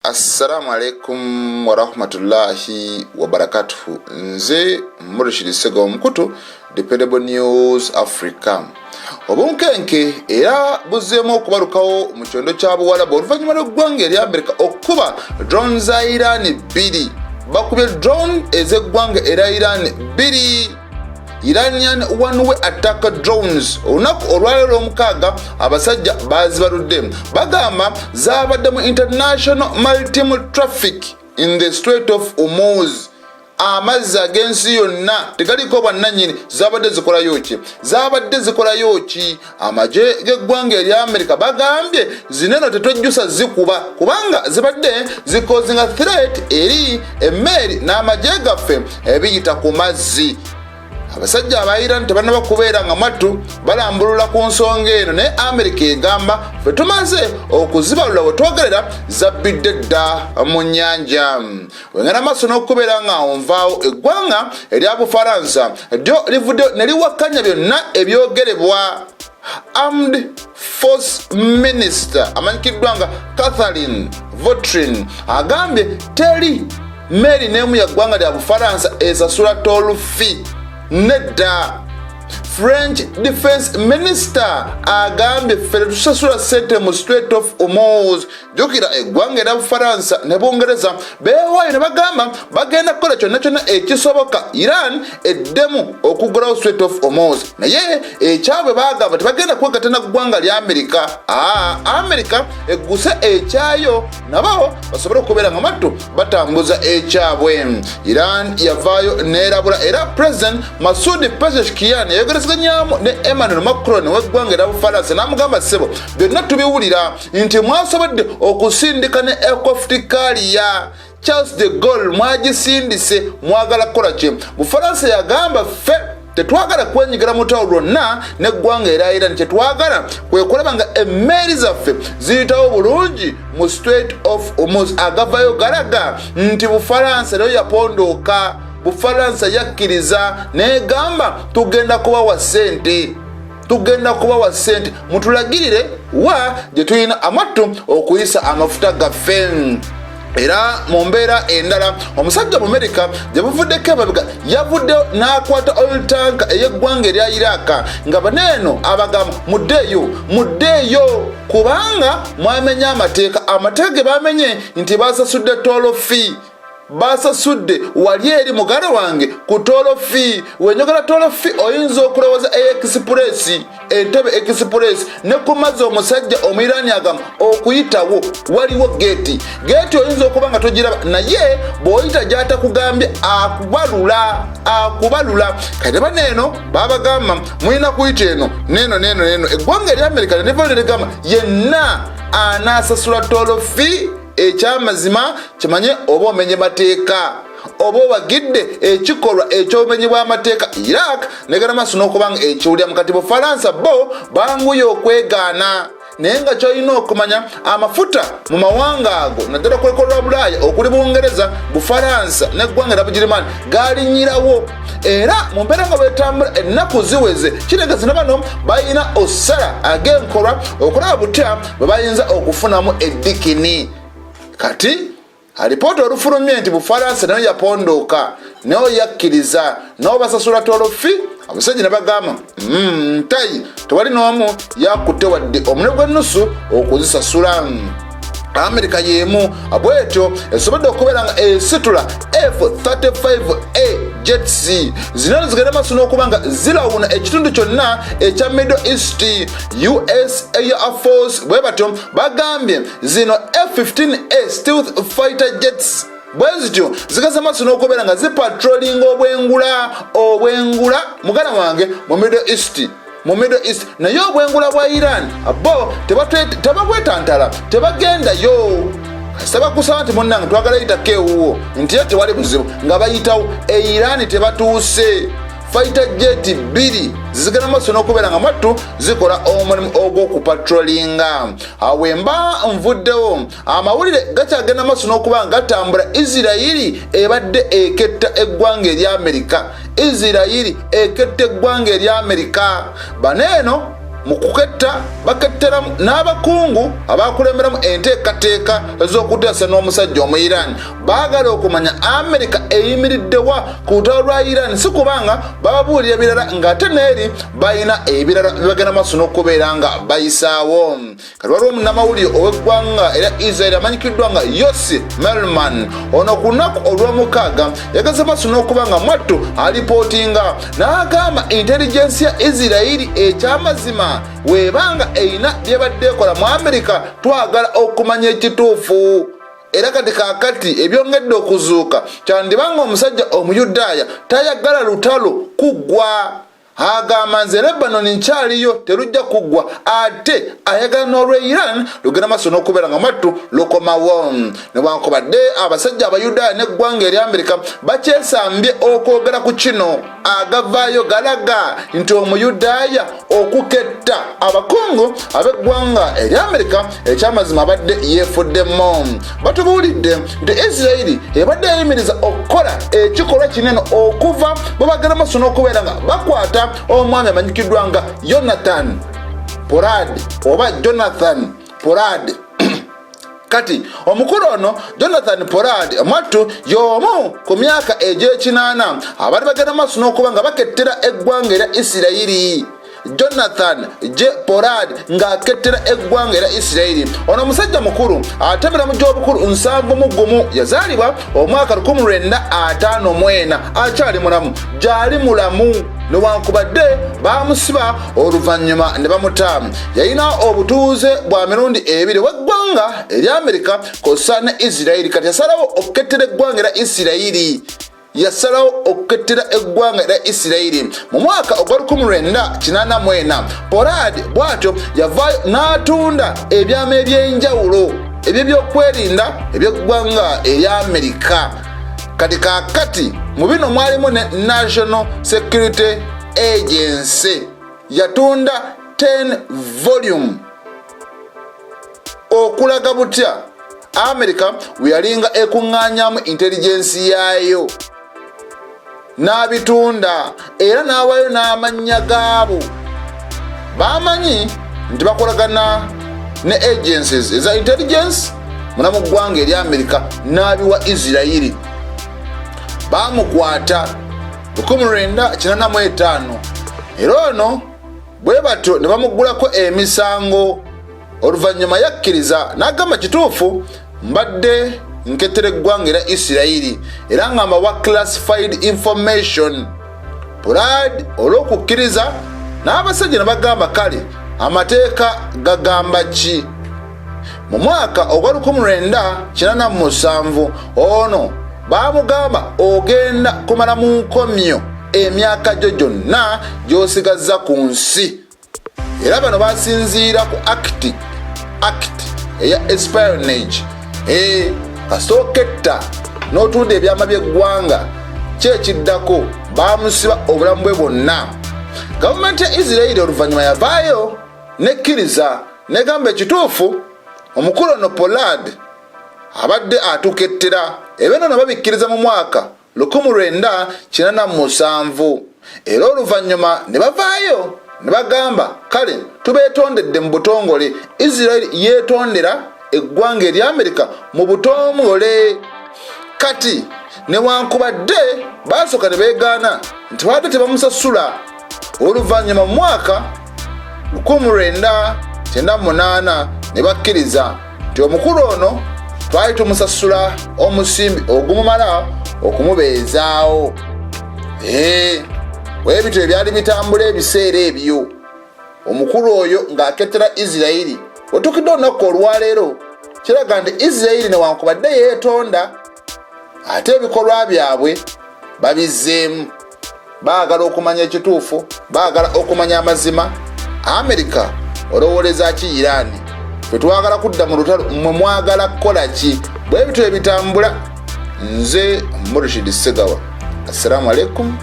Assalamu alaikum wa rahmatullahi wa barakatuhu. Nze Murishiriseга omukutu Dependable News Africa. Obunkenke era buzeemu okubalukawo mu kyondo kya Buwarabu oluvannyuma lw'eggwanga erya Amerika okuba drone za Iran 2. Bakubye drone ez'eggwanga erya Iran 2. Iranian one-way attack drones olunaku olwaleero lw'omukaaga abasajja bazibaludde bagamba zaabadde mu international maritime traffic in the strait of Hormuz. Amazzi ag'ensi yonna tegaliko bwannannyini zabadde zikolayo ki amagye g'eggwanga erya Amerika bagambye zineno tetwejjusa zikuba kubanga zibadde zikozinga threat eri emmeeri n'amagye gaffe ebiyita ku mazzi. Abasajja aba Iran tebanaba kubeera nga mattu balambulula ku nsonga eno ne Amerika egamba ffe tumaze okuzibalula we twogerera zabbidde dda mu nnyanja. Wengana maaso n'okubeera nga onvaawo eggwanga erya Bufaransa lyo livuddeyo ne liwakkanya byonna ebyogerebwa. Armed Force Minister amanyikiddwa nga Catherine Vautrin agambye teri mmeeri n'emu ya ggwanga lya Bufaransa esasula toll fee. Nedda. French Defense Minister agambye ffe tusasula ssente mu Strait of Hormuz. Jjukira eggwanga erya Bufaransa ne Bungereza beewaayo ne bagamba bagenda kukola kyonna kyonna ekisoboka Iran eddemu okuggulawo Strait of Hormuz. Naye ekyabwe bagamba tebagenda kwegatta na ggwanga lya Amerika. Amerika egguse ekyayo nabo basobole okubeera nga mattu batambuza ekyabwe. Iran yavaayo neerabula era President Masoud Pezeshkian yayogerezeganyaamu ne Emmanuel Macron w'eggwanga erya Bufaransa n'amugamba ssebo byonna tubiwulira nti mwasobodde okusindika ne aircraft carrier Charles de Gaulle mwagisindise mwagala kukola ki. Bufaransa yagamba ffe tetwagala kwenyigira mu ttawo lwonna n'eggwanga erya Iran kyetwagala kwe kulaba nga emmeeri zaffe ziyitawo bulungi mu Strait of Hormuz. Agavayo galaga nti Bufaransa nayo yapondooka. Bufaransa yakkiriza negamba tugenda kubawa ssente mutulagirire wa gye tulina amattu okuyisa amafuta gaffe. Era mu mbeera endala omusajja mu Amerika gye buvuddeko emabega yavuddeyo n'akwata oil tank ey'eggwanga erya Iraq nga baneeno abagamba muddeeyo kubanga mwamenya amateeka ge bamenye nti basasudde toll fee. Basasudde wali eri muganda wange ku toll fee. Wenyogera toll fee oyinza okulowooza entebe express ne ku mazzi omusajja omuyirani agamba okuyitawo waliwo geeti oyinza okuba nga togiraba naye bw'oyita gy'atakugambye akubalula kati baneeno babagamba mulina kuyita eno neeno eggwanga erya Amerika ne ligamba yenna anaasasula toll fee. Ekyamazima kimanye oba omenye mateeka oba obagidde ekikolwa ekyobumenyi bw'amateeka. Iraq negana maaso n'okubanga ekiwulira mu kati Bufaransa bo banguye okwegaana naye nga kyolina okumanya amafuta mu mawanga ago naddala kwekolwa Bulaaya okuli Bungereza Bufaransa n'eggwanga erya Bugirimani gaalinyirawo era mu mbeera nga bwetambula ennaku ziweze kitegeza ne bano balina osala ag'enkolwa okulaba butya bwe bayinza okufunamu eddikini. Kati alipoota olufulumye nti Bufaransa nayo yapondooka nayo yakkiriza nayo basasula toll fee. Abasajja ne bagamba ntayi tewali n'omu yakutte wadde omune gw'ennusu okuzisasula. Amerika y'emu bwetyo esobodde okubeera nga esitula F-35A jets zino zigenda maaso n'okuba nga zirawuna ekitundu kyonna ekya Middle East. US Air Force bwe batyo bagambye zino F-15A stealth fighter jets bwe zityo zigasa maaso n'okubeera nga zipatrollinga obwengula muganda wange mu Middle East naye obwengula bwa Iran bo tebabwetantala tebagendayo. Kasaba kusaba nti munnange twagala yitako ewuwo nti ye tewali buzibu nga bayitawo Iran tebatuuse. Fighter jet 2 zizigana maaso n'okubeera nga mattu zikola omulimu ogw'okupatrolinga. Awemba nvuddewo amawulire gakyagenda maaso n'okuba nga gatambula. Isirayiri ebadde eketta eggwanga erya Amerika. Baneeno mu kuketta baketteramu n'abakungu abakulemberamu enteekateeka ez'okuteesa n'omusajja omu Iran baagala okumanya Amerika eyimiriddewa ku lutalo lwa Iran si kubanga bababuulira ebirala ng'ate n'eri balina ebirala bibagenda maaso n'okubeera nga bayisaawo. Kati waliwo munnamawulire ow'eggwanga era Israel amanyikiddwa nga Yossi Melman ono ku lunaku olw'omukaaga yagaza maaso n'okuba nga mwattu alipootinga n'agamba intelligence ya Israel ekyamazima weebanga eyina byebadde ekola mu Amerika twagala okumanya ekituufu. Era kati kaakati ebyongedde okuzuuka kyandibanga omusajja Omuyudaaya tayagala lutalo kuggwa. Agamba nze Lebanoni nkyaliyo terujja kuggwa ate ayagala n'olwa Iran lugenda maaso n'okubeera nga mwattu lukomawo. Newankubadde abasajja Abayudaaya n'eggwanga eri Amerika bakyesambye okwogera ku kino agavaayo galaga nti Omuyudaaya okuketta abakungu ab'eggwanga eri Amerika ekyamazima abadde yeefuddemu. Batubuulidde nti Israel ebadde eyimiriza okukola ekikolwa kinene okuva bwe bagenda maaso n'okubeera nga bakwata omwami amanyikiddwa nga Jonathan Pollard oba Jonathan Pollard. Kati omukulu ono Jonathan Pollard mwattu y'omu ku myaka egy'ekinaana abali bagenda maaso n'okuba nga bakettera eggwanga erya Isirayiri. Jonathan Pollard ng'akettera eggwanga erya Isirayiri. Ono omusajja mukulu atebera mu gy'obukulu 71 yazaalibwa omwaka 1954 akyali mulamu gyali mulamu newankubadde bamusiba oluvannyuma ne bamuta. Yalina obutuuze bwa mirundi ebiri w'eggwanga eri Amerika kw'ossa ne Isirayiri. Kati yasalawo okukettera eggwanga erya Isirayiri. Yasalawo okukettera eggwanga erya Isirayiri mu mwaka ogwa 1984. Pollard bw'atyo yavaayo n'atunda ebyama eby'enjawulo eby'ebyokwerinda eby'eggwanga erya Amerika. Kati kaakati mu bino mwalimu ne National Security Agency yatunda 10 volume okulaga butya Amerika we yalinga ekuŋŋaanyaamu intelligence yaayo n'abitunda era n'awaayo n'amannya gaabo. Bamanyi nti bakolagana ne agencies eza intelligence muna mu ggwanga eri Amerika n'abiwa Isirayiri. Bamukwata 1985 era ono bwe batyo ne bamuggulako emisango oluvannyuma yakkiriza n'agamba kituufu mbadde nkettera eggwanga erya Isirayiri era ngamba wa classified information. Pollard olw'okukkiriza n'abasajja ne bagamba kale amateeka gagamba ki. Mu mwaka ogwa 1987 ono baamugamba ogenda kumala mu nkomyo emyaka gyo gyonna gy'osigazza ku nsi. Era bano basinziira ku act eya espionage. Kasooketta n'otunda ebyama by'eggwanga kyekiddako baamusiba obulamu bwe bwonna. Gavumenti ya Isirayiri oluvannyuma yavaayo nekkiriza negamba ekituufu omukulu ono Pollard abadde atukettera. Ebyo nno babikkiriza mu mwaka 1987 era oluvannyuma ne bavaayo ne bagamba kale tubeetondedde mu butongole. Isirayiri yeetondera eggwanga eri Amerika mu butongole. Kati newankubadde baasooka ne beegaana nti badde tebamusasula. Oluvannyuma mu mwaka 1998 ne bakkiriza nti omukulu ono twali tumusasula omusimbi ogumumala okumubeezaawo. Weebityo ebyali bitambula ebiseera ebyo omukulu oyo ng'akettera Isirayiri. Wetukidde olunaku olwaleero kiraga nti Isirayiri newankubadde yeetonda ate ebikolwa byabwe babizzeemu. Baagala okumanya ekituufu, baagala okumanya amazima. Amerika olowoleza ki Iran? Ffe twagala kudda mu lutalo, mmwe mwagala kukola ki? Bwe bityo ebitambula. Nze Murshid Segawa. Assalamu alaikum.